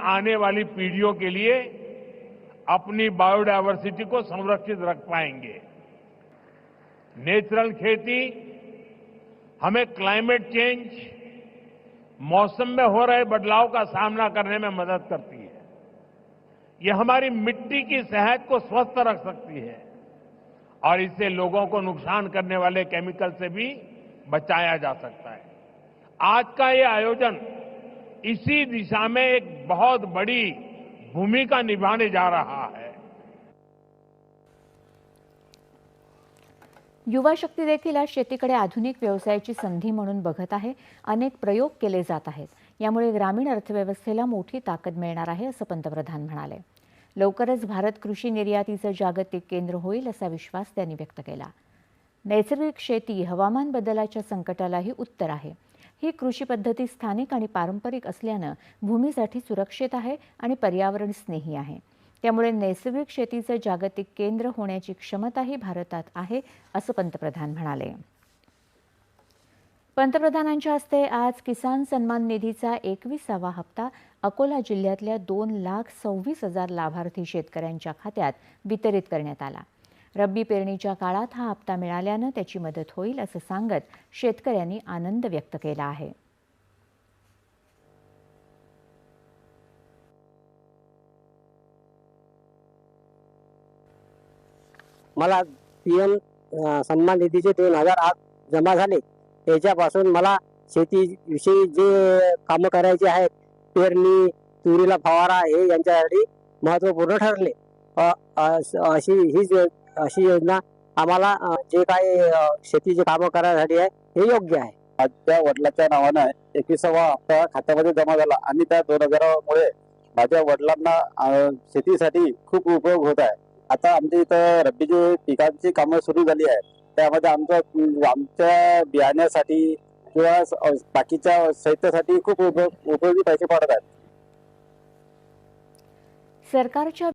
आने वाली पीढ़ियों के लिए अपनी बायोडायवर्सिटी को संरक्षित रख पाएंगे। नेचुरल खेती हमें क्लाइमेट चेंज, मौसम में हो रहे बदलाव का सामना करने में मदद करती है। ये हमारी मिट्टी की सेहत को स्वस्थ रख सकती है और इससे लोगों को नुकसान करने वाले केमिकल से भी बचाया जा सकता है। आज का ये आयोजन इसी दिशा में एक बहुत बड़ी भूमिका निभाने जा रहा है। युवा शक्ती देखील आज शेतीकडे आधुनिक व्यवसायाची संधी म्हणून बघत आहे। अनेक प्रयोग केले जात आहेत। यामुळे ग्रामीण अर्थव्यवस्थेला मोठी ताकद मिळणार आहे असं पंतप्रधान म्हणाले। लवकरच भारत कृषी निर्यातीचं जागतिक केंद्र होईल असा विश्वास त्यांनी व्यक्त केला। नैसर्गिक शेती हवामान बदलाच्या संकटालाही उत्तर आहे। ही कृषी पद्धती स्थानिक आणि पारंपरिक असल्यानं भूमीसाठी सुरक्षित आहे आणि पर्यावरण स्नेही आहे। त्यामुळे नैसर्गिक शेतीचं जागतिक केंद्र होण्याची क्षमताही भारतात आहे असं पंतप्रधान म्हणाले। पंतप्रधानांच्या हस्ते आज किसान सन्मान निधीचा 21वा हप्ता अकोला जिल्ह्यातल्या 2,26,000 लाभार्थी शेतकऱ्यांच्या खात्यात वितरित करण्यात आला। रब्बी पेरणीच्या काळात हा हप्ता मिळाल्यानं त्याची मदत होईल असं सांगत शेतकऱ्यांनी आनंद व्यक्त केला आहे। मला पीएम सन्मान निधीचे 2,000 जमा झाले। त्याच्यापासून मला शेतीविषयी जे कामं करायचे आहेत, पेरणी, तुरीला फवारा, हे यांच्यासाठी महत्त्वपूर्ण ठरले। अशी योजना आम्हाला जे काही शेतीचे कामं करायसाठी आहे हे योग्य आहे। माझ्या वडिलांच्या नावाने 21वा हप्ता खात्यामध्ये जमा झाला आणि त्या 2,000 मुळे माझ्या वडिलांना शेतीसाठी खूप उपयोग होत आहे। आता आमच्या इथं रब्बीची पिकांची कामं सुरू झाली आहे। त्यामध्ये आमच्या बियाण्यासाठी किंवा बाकीच्या साहित्यासाठी खूप उपयोगी पैसे पडत आहेत। सरकारच्या